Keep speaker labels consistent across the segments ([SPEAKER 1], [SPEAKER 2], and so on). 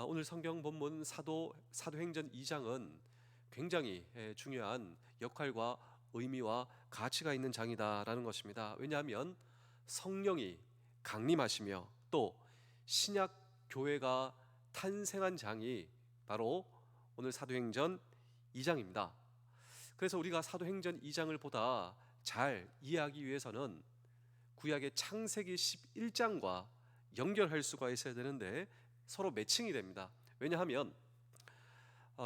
[SPEAKER 1] 오늘 성경 본문 사도행전 2장은 굉장히 중요한 역할과 의미와 가치가 있는 장이다라는 것입니다. 왜냐하면 성령이 강림하시며 또 신약 교회가 탄생한 장이 바로 오늘 사도행전 2장입니다. 그래서 우리가 사도행전 2장을 보다 잘 이해하기 위해서는 구약의 창세기 11장과 연결할 수가 있어야 되는데 서로 매칭이 됩니다. 왜냐하면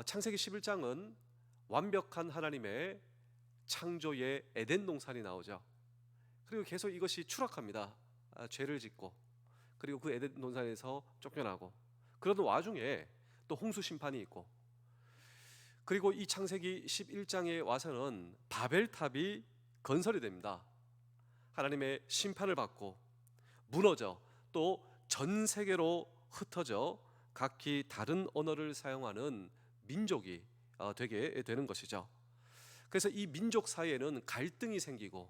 [SPEAKER 1] 창세기 11장은 완벽한 하나님의 창조의 에덴 동산이 나오죠. 그리고 계속 이것이 추락합니다. 죄를 짓고 그리고 그 에덴 동산에서 쫓겨나고 그러던 와중에 또 홍수 심판이 있고 그리고 이 창세기 11장에 와서는 바벨탑이 건설이 됩니다. 하나님의 심판을 받고 무너져 또 전 세계로 흩어져 각기 다른 언어를 사용하는 민족이 되게 되는 것이죠. 그래서 이 민족 사이에는 갈등이 생기고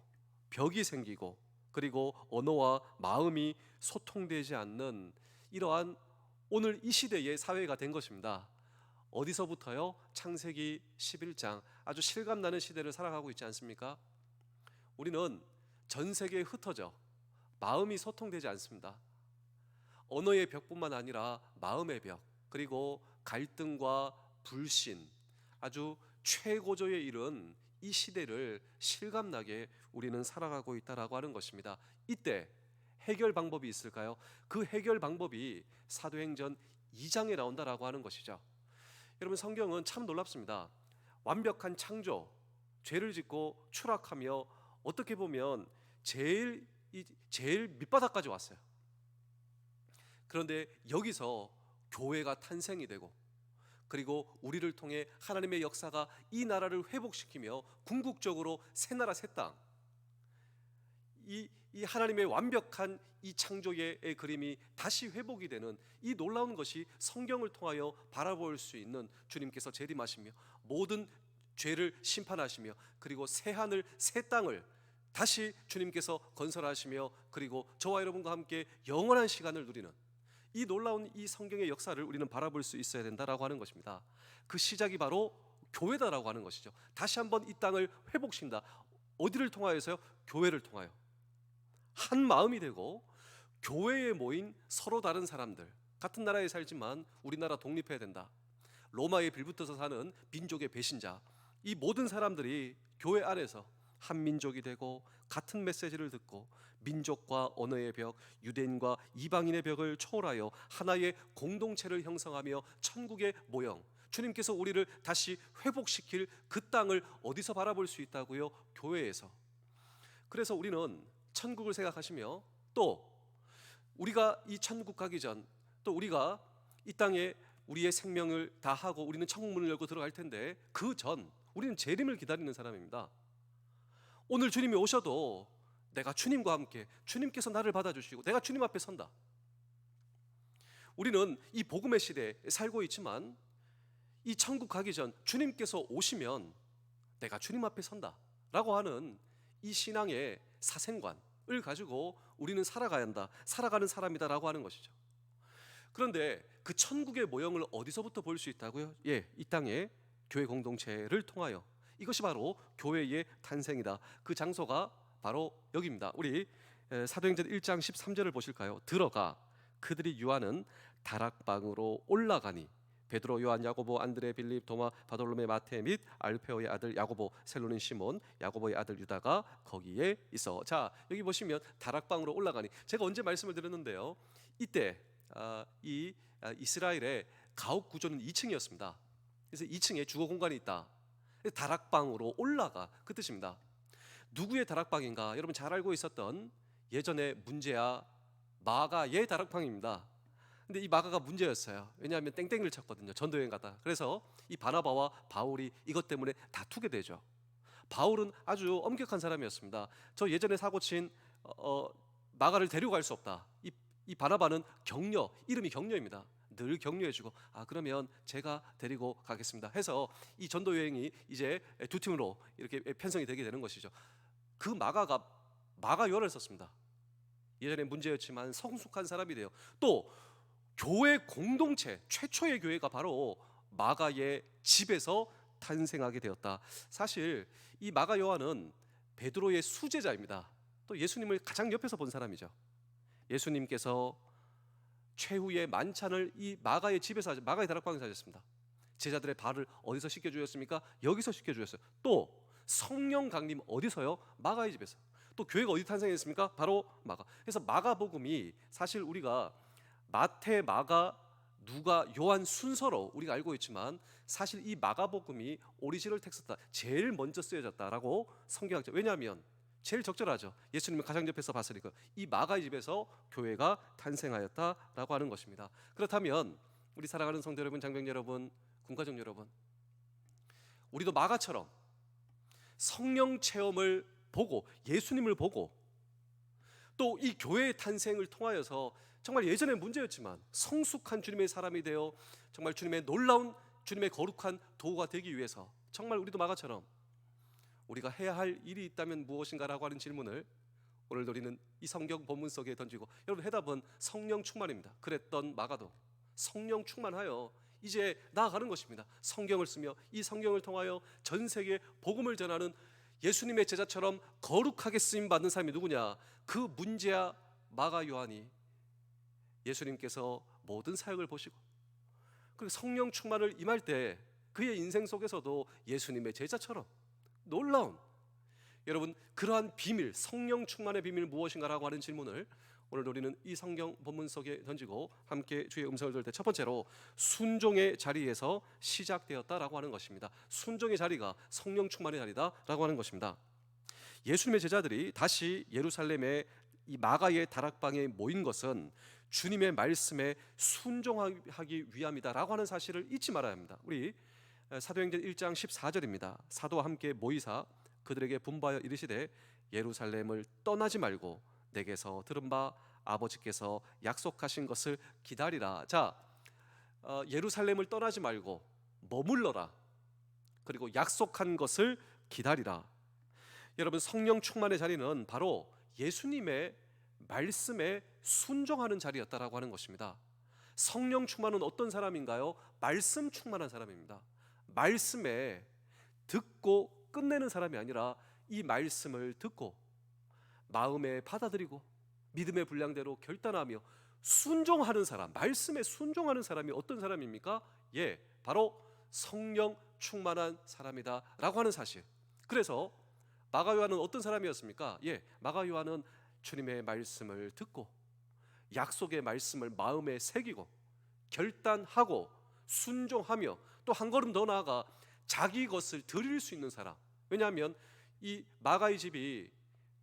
[SPEAKER 1] 벽이 생기고 그리고 언어와 마음이 소통되지 않는 이러한 오늘 이 시대의 사회가 된 것입니다. 어디서부터요? 창세기 11장 아주 실감나는 시대를 살아가고 있지 않습니까? 우리는 전 세계에 흩어져 마음이 소통되지 않습니다. 언어의 벽뿐만 아니라 마음의 벽 그리고 갈등과 불신 아주 최고조에 이른 이 시대를 실감나게 우리는 살아가고 있다라고 하는 것입니다. 이때 해결 방법이 있을까요? 그 해결 방법이 사도행전 2장에 나온다라고 하는 것이죠. 여러분 성경은 참 놀랍습니다. 완벽한 창조, 죄를 짓고 추락하며 어떻게 보면 제일 밑바닥까지 왔어요. 그런데 여기서 교회가 탄생이 되고 그리고 우리를 통해 하나님의 역사가 이 나라를 회복시키며 궁극적으로 새 나라 새 땅, 이 하나님의 완벽한 이 창조의 그림이 다시 회복이 되는 이 놀라운 것이 성경을 통하여 바라볼 수 있는 주님께서 재림하시며 모든 죄를 심판하시며 그리고 새 하늘 새 땅을 다시 주님께서 건설하시며 그리고 저와 여러분과 함께 영원한 시간을 누리는 이 놀라운 이 성경의 역사를 우리는 바라볼 수 있어야 된다라고 하는 것입니다. 그 시작이 바로 교회다라고 하는 것이죠. 다시 한번 이 땅을 회복시킨다. 어디를 통하여서요? 교회를 통하여 한 마음이 되고 교회에 모인 서로 다른 사람들, 같은 나라에 살지만 우리나라 독립해야 된다. 로마에 빌붙어서 사는 민족의 배신자, 이 모든 사람들이 교회 안에서 한 민족이 되고 같은 메시지를 듣고 민족과 언어의 벽, 유대인과 이방인의 벽을 초월하여 하나의 공동체를 형성하며 천국의 모형, 주님께서 우리를 다시 회복시킬 그 땅을 어디서 바라볼 수 있다고요? 교회에서. 그래서 우리는 천국을 생각하시며 또 우리가 이 천국 가기 전 또 우리가 이 땅에 우리의 생명을 다하고 우리는 천국문을 열고 들어갈 텐데 그 전 우리는 재림을 기다리는 사람입니다. 오늘 주님이 오셔도 내가 주님과 함께 주님께서 나를 받아주시고 내가 주님 앞에 선다. 우리는 이 복음의 시대에 살고 있지만 이 천국 가기 전 주님께서 오시면 내가 주님 앞에 선다 라고 하는 이 신앙의 사생관을 가지고 우리는 살아가야 한다, 살아가는 사람이다 라고 하는 것이죠. 그런데 그 천국의 모형을 어디서부터 볼 수 있다고요? 이 땅의 교회 공동체를 통하여 이것이 바로 교회의 탄생이다. 그 장소가 바로 여기입니다. 우리 사도행전 1장 13절을 보실까요? 들어가 그들이 유하는 다락방으로 올라가니 베드로, 요한, 야고보, 안드레, 빌립, 도마, 바돌로메, 마테 및 알페오의 아들 야고보, 셀로닌 시몬, 야고보의 아들 유다가 거기에 있어. 자, 여기 보시면 다락방으로 올라가니 제가 언제 말씀을 드렸는데요. 이때 이 이스라엘의 가옥 구조는 2층이었습니다. 그래서 2층에 주거 공간이 있다. 다락방으로 올라가 그 뜻입니다. 누구의 다락방인가? 여러분 잘 알고 있었던 예전에 문제야 마가의 다락방입니다. 근데 이 마가가 문제였어요. 왜냐하면 땡땡이를 쳤거든요. 전도여행 가다. 그래서 이 바나바와 바울이 이것 때문에 다투게 되죠. 바울은 아주 엄격한 사람이었습니다. 저 예전에 사고친 마가를 데려갈 수 없다. 이 바나바는 격려, 이름이 격려입니다. 늘 격려해주고 그러면 제가 데리고 가겠습니다 해서 이 전도 여행이 이제 두 팀으로 이렇게 편성이 되게 되는 것이죠. 그 마가 요한을 썼습니다. 예전에 문제였지만 성숙한 사람이 돼요. 또 교회 공동체, 최초의 교회가 바로 마가의 집에서 탄생하게 되었다. 사실 이 마가 요한은 베드로의 수제자입니다. 또 예수님을 가장 옆에서 본 사람이죠. 예수님께서 최후의 만찬을 이 마가의 집에서 마가의 다락방에서 하셨습니다. 제자들의 발을 어디서 씻겨 주셨습니까? 여기서 씻겨 주셨어요. 또 성령 강림 어디서요? 마가의 집에서. 또 교회가 어디 탄생했습니까? 바로 마가. 그래서 마가복음이 사실 우리가 마태, 마가, 누가, 요한 순서로 우리가 알고 있지만 사실 이 마가복음이 오리지널 텍스트다, 제일 먼저 쓰여졌다라고 성경학자. 왜냐하면 제일 적절하죠. 예수님을 가장 옆에서 봤으니까. 이 마가의 집에서 교회가 탄생하였다라고 하는 것입니다. 그렇다면 우리 사랑하는 성도 여러분, 장병 여러분, 군가족 여러분, 우리도 마가처럼 성령 체험을 보고 예수님을 보고 또 이 교회의 탄생을 통하여서 정말 예전에 문제였지만 성숙한 주님의 사람이 되어 정말 주님의 놀라운, 주님의 거룩한 도구가 되기 위해서 정말 우리도 마가처럼 우리가 해야 할 일이 있다면 무엇인가라고 하는 질문을 오늘 우리는 이 성경 본문 속에 던지고, 여러분 해답은 성령 충만입니다. 그랬던 마가도 성령 충만하여 이제 나아가는 것입니다. 성경을 쓰며 이 성경을 통하여 전 세계에 복음을 전하는 예수님의 제자처럼 거룩하게 쓰임 받는 사람이 누구냐? 그 문제야 마가 요한이 예수님께서 모든 사역을 보시고 그리고 성령 충만을 임할 때 그의 인생 속에서도 예수님의 제자처럼 놀라운, 여러분 그러한 비밀, 성령 충만의 비밀 무엇인가라고 하는 질문을 오늘 우리는 이 성경 본문 속에 던지고 함께 주의 음성을 들을 때 첫 번째로 순종의 자리에서 시작되었다라고 하는 것입니다. 순종의 자리가 성령 충만의 자리다라고 하는 것입니다. 예수님의 제자들이 다시 예루살렘의 이 마가의 다락방에 모인 것은 주님의 말씀에 순종하기 위함이다라고 하는 사실을 잊지 말아야 합니다. 우리 사도행전 1장 14절입니다. 사도와 함께 모이사 그들에게 분부하여 이르시되 예루살렘을 떠나지 말고 내게서 들은 바 아버지께서 약속하신 것을 기다리라. 자, 예루살렘을 떠나지 말고 머물러라. 그리고 약속한 것을 기다리라. 여러분 성령 충만의 자리는 바로 예수님의 말씀에 순종하는 자리였다라고 하는 것입니다. 성령 충만은 어떤 사람인가요? 말씀 충만한 사람입니다. 말씀에 듣고 끝내는 사람이 아니라 이 말씀을 듣고 마음에 받아들이고 믿음의 분량대로 결단하며 순종하는 사람, 말씀에 순종하는 사람이 어떤 사람입니까? 예, 바로 성령 충만한 사람이다 라고 하는 사실. 그래서 마가 요한은 어떤 사람이었습니까? 예, 마가 요한은 주님의 말씀을 듣고 약속의 말씀을 마음에 새기고 결단하고 순종하며 또 한 걸음 더 나아가 자기 것을 드릴 수 있는 사람. 왜냐하면 이 마가의 집이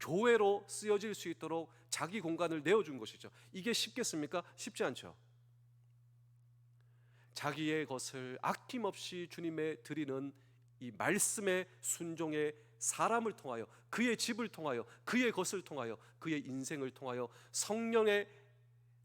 [SPEAKER 1] 교회로 쓰여질 수 있도록 자기 공간을 내어준 것이죠. 이게 쉽겠습니까? 쉽지 않죠. 자기의 것을 아낌없이 주님에 드리는 이 말씀의 순종의 사람을 통하여, 그의 집을 통하여, 그의 것을 통하여, 그의 인생을 통하여 성령의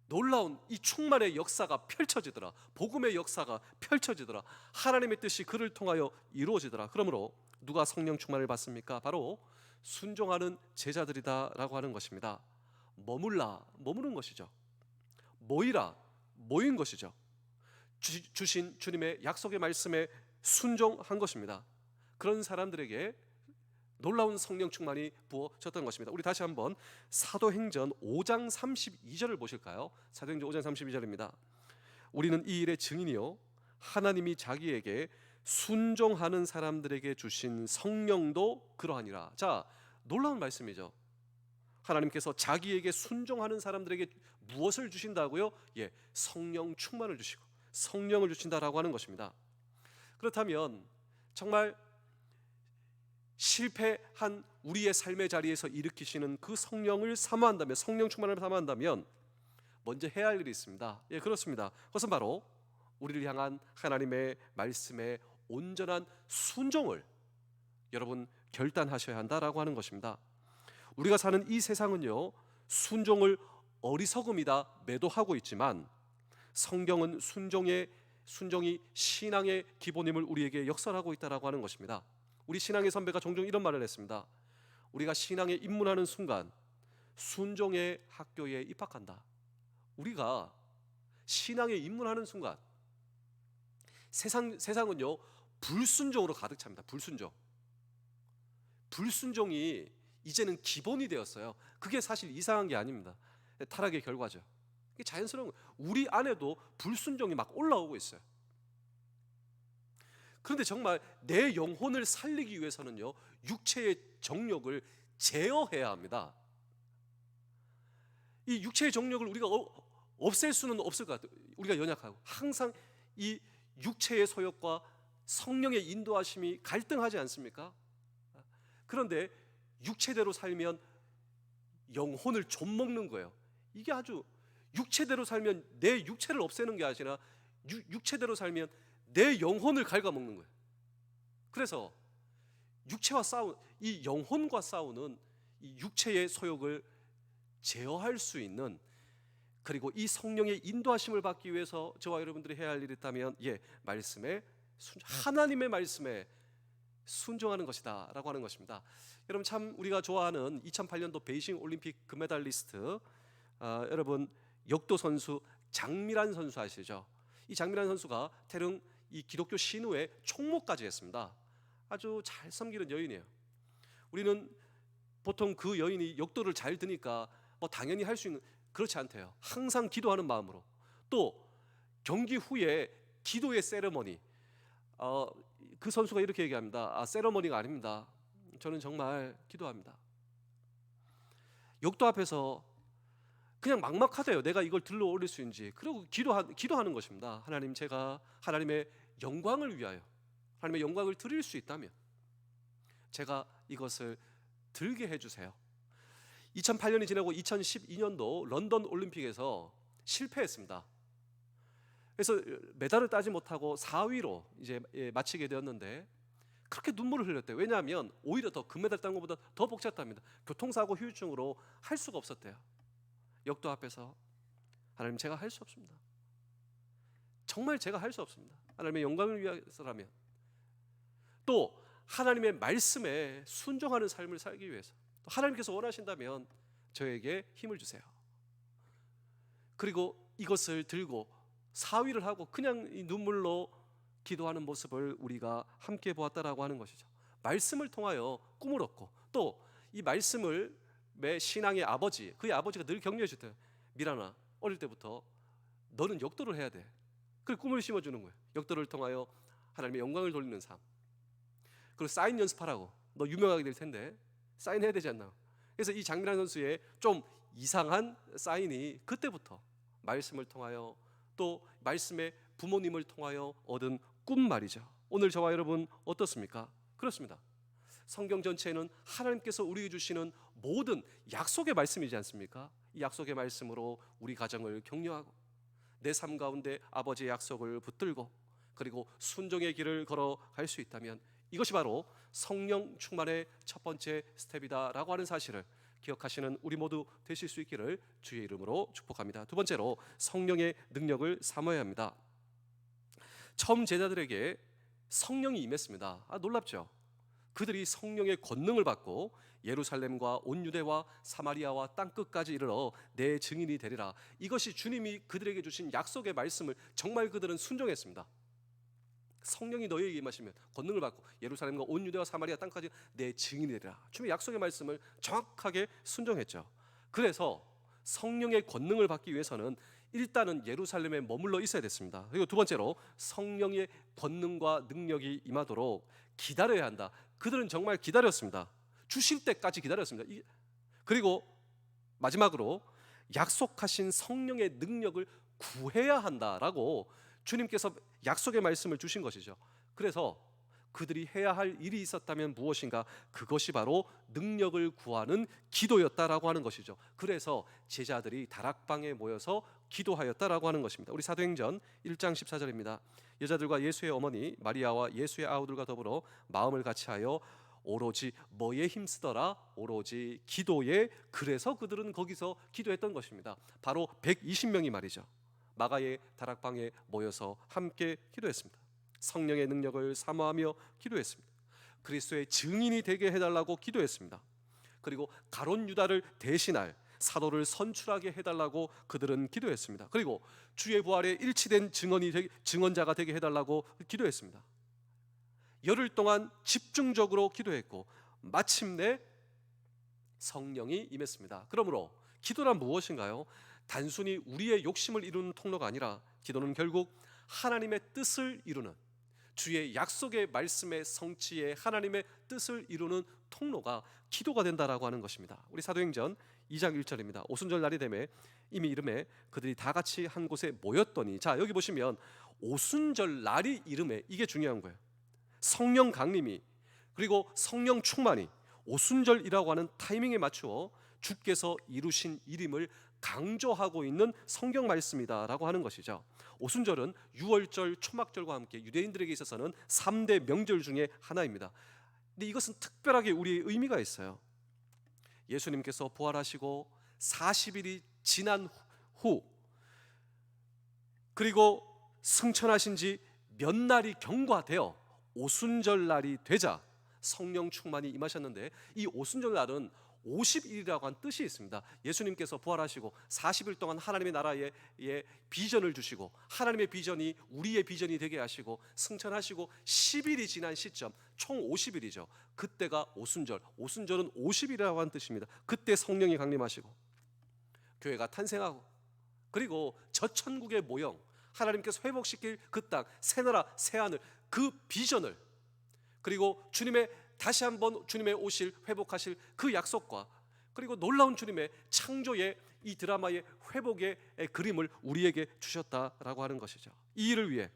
[SPEAKER 1] 놀라운 이 충만의 역사가 펼쳐지더라. 복음의 역사가 펼쳐지더라. 하나님의 뜻이 그를 통하여 이루어지더라. 그러므로 누가 성령 충만을 받습니까? 바로 순종하는 제자들이다라고 하는 것입니다. 머물라, 머무는 것이죠. 모이라, 모인 것이죠. 주신 주님의 약속의 말씀에 순종한 것입니다. 그런 사람들에게 놀라운 성령 충만이 부어졌던 것입니다. 우리 다시 한번 사도행전 5장 32절을 보실까요? 사도행전 5장 32절입니다. 우리는 이 일의 증인이요 하나님이 자기에게 순종하는 사람들에게 주신 성령도 그러하니라. 자, 놀라운 말씀이죠. 하나님께서 자기에게 순종하는 사람들에게 무엇을 주신다고요? 예, 성령 충만을 주시고 성령을 주신다라고 하는 것입니다. 그렇다면 정말 실패한 우리의 삶의 자리에서 일으키시는 그 성령을 사모한다면, 성령 충만을 사모한다면 먼저 해야 할 일이 있습니다. 예, 그렇습니다. 그것은 바로 우리를 향한 하나님의 말씀에 온전한 순종을 여러분 결단하셔야 한다라고 하는 것입니다. 우리가 사는 이 세상은요, 순종을 어리석음이다 매도하고 있지만 성경은 순종이 신앙의 기본임을 우리에게 역설하고 있다라고 하는 것입니다. 우리 신앙의 선배가 종종 이런 말을 했습니다. 우리가 신앙에 입문하는 순간 순종의 학교에 입학한다. 우리가 신앙에 입문하는 순간 세상은요 불순종으로 가득 찹니다. 불순종이 이제는 기본이 되었어요. 그게 사실 이상한 게 아닙니다. 타락의 결과죠. 이게 자연스러운 거예요. 우리 안에도 불순종이 막 올라오고 있어요. 그런데 정말 내 영혼을 살리기 위해서는요 육체의 정욕을 제어해야 합니다. 이 육체의 정욕을 우리가 없앨 수는 없을 것 같아요. 우리가 연약하고 항상 이 육체의 소욕과 성령의 인도하심이 갈등하지 않습니까? 그런데 육체대로 살면 영혼을 좀먹는 거예요. 이게 아주 육체대로 살면 내 육체를 없애는 게 아니라 육체대로 살면 내 영혼을 갉아먹는 거예요. 그래서 육체와 이 영혼과 싸우는 이 육체의 소욕을 제어할 수 있는, 그리고 이 성령의 인도하심을 받기 위해서 저와 여러분들이 해야 할 일이 있다면 하나님의 말씀에 순종하는 것이다 라고 하는 것입니다. 여러분, 참 우리가 좋아하는 2008년도 베이징 올림픽 금메달리스트 여러분 역도 선수 장미란 선수 아시죠? 이 장미란 선수가 태릉 이 기독교 신우의 총무까지 했습니다. 아주 잘 섬기는 여인이에요. 우리는 보통 그 여인이 역도를 잘 드니까 뭐 당연히 할 수 있는, 그렇지 않대요. 항상 기도하는 마음으로, 또 경기 후에 기도의 세레머니, 그 선수가 이렇게 얘기합니다. 세레머니가 아닙니다. 저는 정말 기도합니다. 역도 앞에서 그냥 막막하대요. 내가 이걸 들러 올릴 수 있는지. 그리고 기도하는 것입니다. 하나님, 제가 하나님의 영광을 위하여 하나님의 영광을 드릴 수 있다면 제가 이것을 들게 해주세요. 2008년이 지나고 2012년도 런던 올림픽에서 실패했습니다. 그래서 메달을 따지 못하고 4위로 이제 마치게 되었는데 그렇게 눈물을 흘렸대요. 왜냐하면 오히려 더 금메달 딴 것보다 더 벅찼답니다. 교통사고 후유증으로 할 수가 없었대요. 역도 앞에서 하나님, 제가 할 수 없습니다. 정말 제가 할 수 없습니다. 하나님의 영광을 위해서라면, 또 하나님의 말씀에 순종하는 삶을 살기 위해서, 또 하나님께서 원하신다면 저에게 힘을 주세요. 그리고 이것을 들고 4위를 하고 그냥 이 눈물로 기도하는 모습을 우리가 함께 보았다라고 하는 것이죠. 말씀을 통하여 꿈을 얻고, 또 이 말씀을 매 신앙의 아버지, 그의 아버지가 늘 격려해 주대요. 미란아, 어릴 때부터 너는 역도를 해야 돼. 그 꿈을 심어주는 거예요. 역도를 통하여 하나님의 영광을 돌리는 삶. 그리고 사인 연습하라고. 너 유명하게 될 텐데 사인해야 되지 않나. 그래서 이 장미란 선수의 좀 이상한 사인이 그때부터 말씀을 통하여, 또 말씀의 부모님을 통하여 얻은 꿈 말이죠. 오늘 저와 여러분 어떻습니까? 그렇습니다. 성경 전체에는 하나님께서 우리에게 주시는 모든 약속의 말씀이지 않습니까? 이 약속의 말씀으로 우리 가정을 격려하고 내 삶 가운데 아버지의 약속을 붙들고 그리고 순종의 길을 걸어갈 수 있다면 이것이 바로 성령 충만의 첫 번째 스텝이다라고 하는 사실을 기억하시는 우리 모두 되실 수 있기를 주의 이름으로 축복합니다. 두 번째로, 성령의 능력을 사모해야 합니다. 처음 제자들에게 성령이 임했습니다. 놀랍죠? 그들이 성령의 권능을 받고 예루살렘과 온 유대와 사마리아와 땅끝까지 이르러 내 증인이 되리라. 이것이 주님이 그들에게 주신 약속의 말씀을 정말 그들은 순종했습니다. 성령이 너희에게 임하시면 권능을 받고 예루살렘과 온 유대와 사마리아 땅까지 내 증인이 되리라. 주님의 약속의 말씀을 정확하게 순종했죠. 그래서 성령의 권능을 받기 위해서는 일단은 예루살렘에 머물러 있어야 됐습니다. 그리고 두 번째로, 성령의 권능과 능력이 임하도록 기다려야 한다. 그들은 정말 기다렸습니다. 주실 때까지 기다렸습니다. 그리고 마지막으로, 약속하신 성령의 능력을 구해야 한다라고 주님께서 약속의 말씀을 주신 것이죠. 그래서 그들이 해야 할 일이 있었다면 무엇인가? 그것이 바로 능력을 구하는 기도였다라고 하는 것이죠. 그래서 제자들이 다락방에 모여서 기도하였다라고 하는 것입니다. 우리 사도행전 1장 14절입니다. 여자들과 예수의 어머니 마리아와 예수의 아우들과 더불어 마음을 같이하여 오로지 뭐에 힘쓰더라? 오로지 기도에. 그래서 그들은 거기서 기도했던 것입니다. 바로 120명이 말이죠. 마가의 다락방에 모여서 함께 기도했습니다. 성령의 능력을 사모하며 기도했습니다. 그리스도의 증인이 되게 해달라고 기도했습니다. 그리고 가룟 유다를 대신할 사도를 선출하게 해달라고 그들은 기도했습니다. 그리고 주의 부활에 일치된 증언자가 되게 해달라고 기도했습니다. 열흘 동안 집중적으로 기도했고 마침내 성령이 임했습니다. 그러므로 기도란 무엇인가요? 단순히 우리의 욕심을 이루는 통로가 아니라 기도는 결국 하나님의 뜻을 이루는, 주의 약속의 말씀의 성취에 하나님의 뜻을 이루는 통로가 기도가 된다라고 하는 것입니다. 우리 사도행전 2장 1절입니다. 오순절 날이 되매 이미 이름에 그들이 다 같이 한 곳에 모였더니, 자 여기 보시면 오순절 날이 이름에, 이게 중요한 거예요. 성령 강림이, 그리고 성령 충만이 오순절이라고 하는 타이밍에 맞추어 주께서 이루신 일임을 강조하고 있는 성경 말씀이다라고 하는 것이죠. 오순절은 유월절, 초막절과 함께 유대인들에게 있어서는 3대 명절 중에 하나입니다. 근데 이것은 특별하게 우리의 의미가 있어요. 예수님께서 부활하시고 40일이 지난 후, 그리고 승천하신 지 몇 날이 경과되어 오순절 날이 되자 성령 충만이 임하셨는데, 이 오순절 날은 50일이라고 한 뜻이 있습니다. 예수님께서 부활하시고 40일 동안 하나님의 나라에 비전을 주시고, 하나님의 비전이 우리의 비전이 되게 하시고 승천하시고 10일이 지난 시점, 총 50일이죠. 그때가 오순절. 오순절은 50일이라고 한 뜻입니다. 그때 성령이 강림하시고 교회가 탄생하고, 그리고 저천국의 모형, 하나님께서 회복시킬 그 땅, 새나라 새하늘, 그 비전을, 그리고 주님의 다시 한번 주님의 오실, 회복하실 그 약속과, 그리고 놀라운 주님의 창조의 이 드라마의 회복의 그림을 우리에게 주셨다라고 하는 것이죠. 이 일을 위해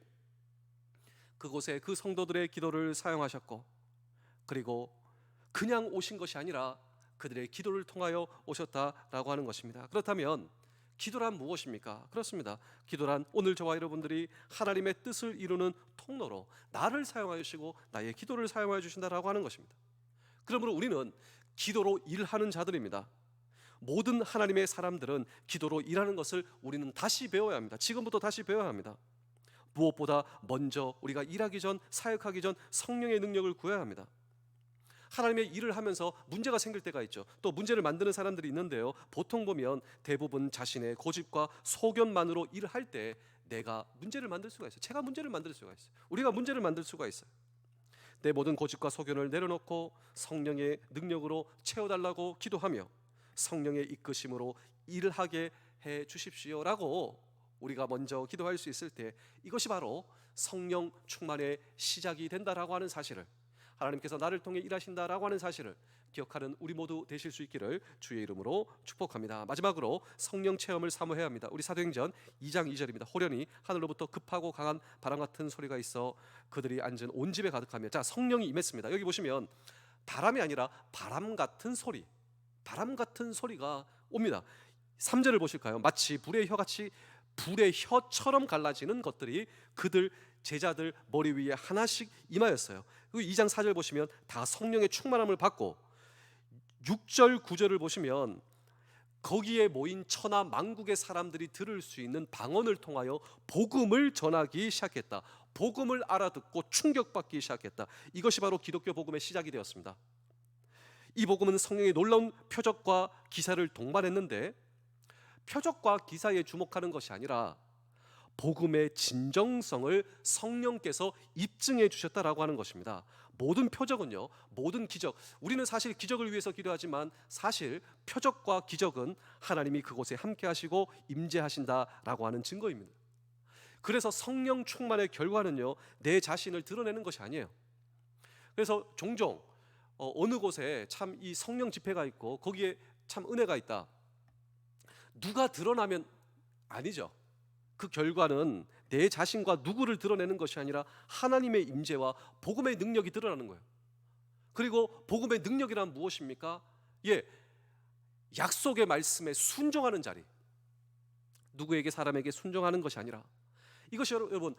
[SPEAKER 1] 그곳에 그 성도들의 기도를 사용하셨고, 그리고 그냥 오신 것이 아니라 그들의 기도를 통하여 오셨다라고 하는 것입니다. 그렇다면 기도란 무엇입니까? 그렇습니다. 기도란 오늘 저와 여러분들이 하나님의 뜻을 이루는 통로로 나를 사용하여 주시고 나의 기도를 사용하여 주신다라고 하는 것입니다. 그러므로 우리는 기도로 일하는 자들입니다. 모든 하나님의 사람들은 기도로 일하는 것을 우리는 다시 배워야 합니다. 지금부터 다시 배워야 합니다. 무엇보다 먼저 우리가 일하기 전, 사역하기 전 성령의 능력을 구해야 합니다. 하나님의 일을 하면서 문제가 생길 때가 있죠. 또 문제를 만드는 사람들이 있는데요, 보통 보면 대부분 자신의 고집과 소견만으로 일을 할 때 내가 문제를 만들 수가 있어요. 제가 문제를 만들 수가 있어요. 우리가 문제를 만들 수가 있어요. 내 모든 고집과 소견을 내려놓고 성령의 능력으로 채워달라고 기도하며 성령의 이끄심으로 일하게 해 주십시오라고 우리가 먼저 기도할 수 있을 때, 이것이 바로 성령 충만의 시작이 된다라고 하는 사실을, 하나님께서 나를 통해 일하신다라고 하는 사실을 기억하는 우리 모두 되실 수 있기를 주의 이름으로 축복합니다. 마지막으로 성령 체험을 사모해야 합니다. 우리 사도행전 2장 2절입니다. 호련히 하늘로부터 급하고 강한 바람 같은 소리가 있어 그들이 앉은 온 집에 가득하며, 자 성령이 임했습니다. 여기 보시면 바람이 아니라 바람 같은 소리, 바람 같은 소리가 옵니다. 3절을 보실까요? 마치 불의 혀같이, 불의 혀처럼 갈라지는 것들이 그들 제자들 머리 위에 하나씩 임하였어요. 그리고 2장 4절 보시면 다 성령의 충만함을 받고, 6절 9절을 보시면 거기에 모인 천하 만국의 사람들이 들을 수 있는 방언을 통하여 복음을 전하기 시작했다. 복음을 알아듣고 충격받기 시작했다. 이것이 바로 기독교 복음의 시작이 되었습니다. 이 복음은 성령의 놀라운 표적과 기사를 동반했는데, 표적과 기사에 주목하는 것이 아니라 복음의 진정성을 성령께서 입증해 주셨다라고 하는 것입니다. 모든 표적은요, 모든 기적, 우리는 사실 기적을 위해서 기도하지만 사실 표적과 기적은 하나님이 그곳에 함께 하시고 임재하신다라고 하는 증거입니다. 그래서 성령 충만의 결과는요, 내 자신을 드러내는 것이 아니에요. 그래서 종종 어느 곳에 참 이 성령 집회가 있고 거기에 참 은혜가 있다, 누가 드러나면 아니죠. 그 결과는 내 자신과 누구를 드러내는 것이 아니라 하나님의 임재와 복음의 능력이 드러나는 거예요. 그리고 복음의 능력이란 무엇입니까? 약속의 말씀에 순종하는 자리, 누구에게 사람에게 순종하는 것이 아니라, 이것이 여러분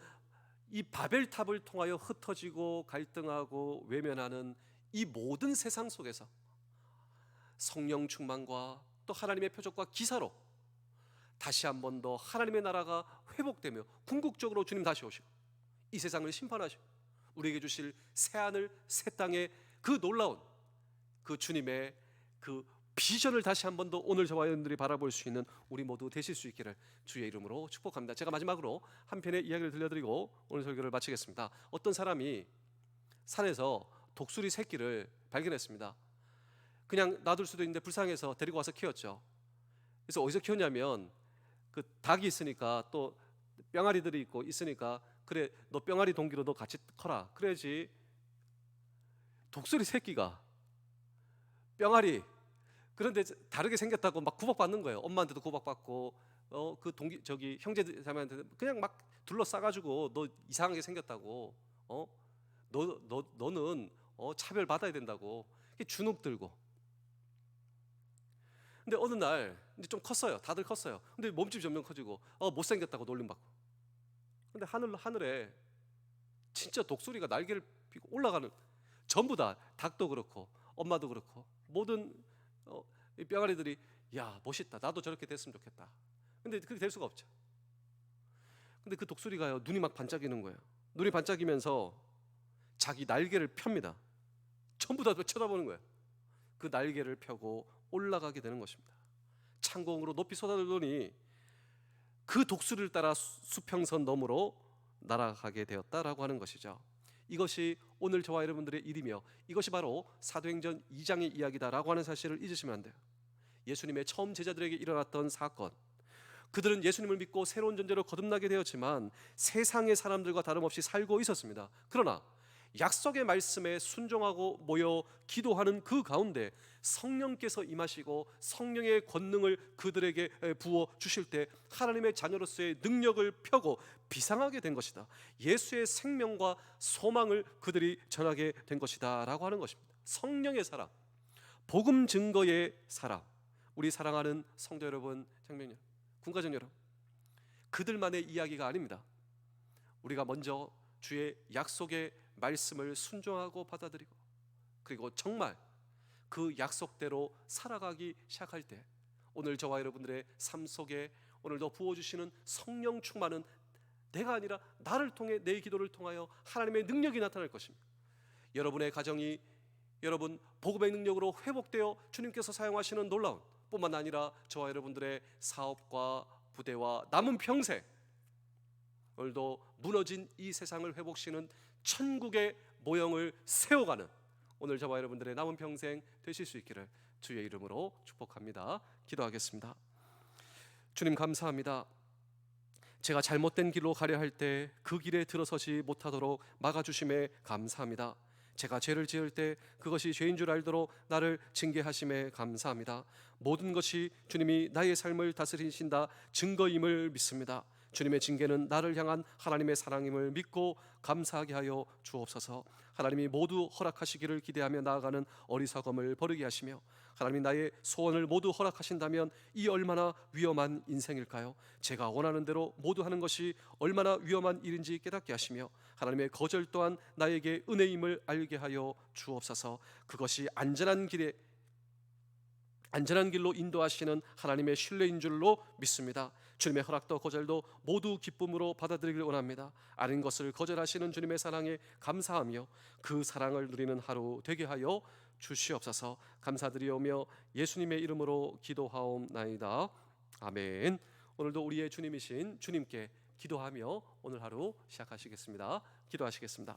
[SPEAKER 1] 이 바벨탑을 통하여 흩어지고 갈등하고 외면하는 이 모든 세상 속에서 성령 충만과 또 하나님의 표적과 기사로 다시 한 번 더 하나님의 나라가 회복되며 궁극적으로 주님 다시 오시고 이 세상을 심판하시고 우리에게 주실 새 하늘 새 땅의 그 놀라운 그 주님의 그 비전을 다시 한 번 더 오늘 저와 여러분들이 바라볼 수 있는 우리 모두 되실 수 있기를 주의 이름으로 축복합니다. 제가 마지막으로 한 편의 이야기를 들려드리고 오늘 설교를 마치겠습니다. 어떤 사람이 산에서 독수리 새끼를 발견했습니다. 그냥 놔둘 수도 있는데 불쌍해서 데리고 와서 키웠죠. 그래서 어디서 키웠냐면 그 닭이 있으니까 또 뿅아리들이 있고 있으니까 그래 너 뿅아리 동기로 너 같이 커라. 그래야지 독수리 새끼가 뿅아리 그런데 다르게 생겼다고 막 구박받는 거예요. 엄마한테도 구박받고 그 동기 저기 형제들한테 그냥 막 둘러싸가지고 너 이상하게 생겼다고 너는 차별 받아야 된다고 주눅 들고. 근데 어느 날 이제 좀 컸어요. 다들 컸어요. 근데 몸집이 점점 커지고 못생겼다고 놀림받고. 근데 하늘에 진짜 독수리가 날개를 피고 올라가는 전부 다 닭도 그렇고 엄마도 그렇고 모든 이 뿅아리들이 야 멋있다. 나도 저렇게 됐으면 좋겠다. 근데 그렇게 될 수가 없죠. 근데 그 독수리가요 눈이 막 반짝이는 거예요. 눈이 반짝이면서 자기 날개를 펴니다. 전부 다 쳐다보는 거예요. 그 날개를 펴고 올라가게 되는 것입니다. 창공으로 높이 쏟아들더니 그 독수리를 따라 수평선 너머로 날아가게 되었다라고 하는 것이죠. 이것이 오늘 저와 여러분들의 일이며 이것이 바로 사도행전 2장의 이야기다라고 하는 사실을 잊으시면 안 돼요. 예수님의 처음 제자들에게 일어났던 사건, 그들은 예수님을 믿고 새로운 존재로 거듭나게 되었지만 세상의 사람들과 다름없이 살고 있었습니다. 그러나 약속의 말씀에 순종하고 모여 기도하는 그 가운데 성령께서 임하시고 성령의 권능을 그들에게 부어 주실 때 하나님의 자녀로서의 능력을 펴고 비상하게 된 것이다. 예수의 생명과 소망을 그들이 전하게 된 것이다 라고 하는 것입니다. 성령의 사람, 복음 증거의 사람, 우리 사랑하는 성도 여러분, 장로님, 군가정 여러분, 그들만의 이야기가 아닙니다. 우리가 먼저 주의 약속의 말씀을 순종하고 받아들이고 그리고 정말 그 약속대로 살아가기 시작할 때 오늘 저와 여러분들의 삶 속에 오늘도 부어주시는 성령 충만은 내가 아니라 나를 통해 내 기도를 통하여 하나님의 능력이 나타날 것입니다. 여러분의 가정이 여러분 복음의 능력으로 회복되어 주님께서 사용하시는 놀라운 뿐만 아니라 저와 여러분들의 사업과 부대와 남은 평생 오늘도 무너진 이 세상을 회복시키는 천국의 모형을 세워가는 오늘 저와 여러분들의 남은 평생 되실 수 있기를 주의 이름으로 축복합니다. 기도하겠습니다. 주님 감사합니다. 제가 잘못된 길로 가려 할 때 그 길에 들어서지 못하도록 막아주심에 감사합니다. 제가 죄를 지을 때 그것이 죄인 줄 알도록 나를 징계하심에 감사합니다. 모든 것이 주님이 나의 삶을 다스리신다 증거임을 믿습니다. 주님의 징계는 나를 향한 하나님의 사랑임을 믿고 감사하게 하여 주옵소서. 하나님이 모두 허락하시기를 기대하며 나아가는 어리석음을 버리게 하시며 하나님이 나의 소원을 모두 허락하신다면 이 얼마나 위험한 인생일까요? 제가 원하는 대로 모두 하는 것이 얼마나 위험한 일인지 깨닫게 하시며 하나님의 거절 또한 나에게 은혜임을 알게 하여 주옵소서. 그것이 안전한 길로 인도하시는 하나님의 신뢰인 줄로 믿습니다. 주님의 허락도 거절도 모두 기쁨으로 받아들이길 원합니다. 아닌 것을 거절하시는 주님의 사랑에 감사하며 그 사랑을 누리는 하루 되게 하여 주시옵소서. 감사드리오며 예수님의 이름으로 기도하옵나이다. 아멘. 오늘도 우리의 주님이신 주님께 기도하며 오늘 하루 시작하시겠습니다. 기도하시겠습니다.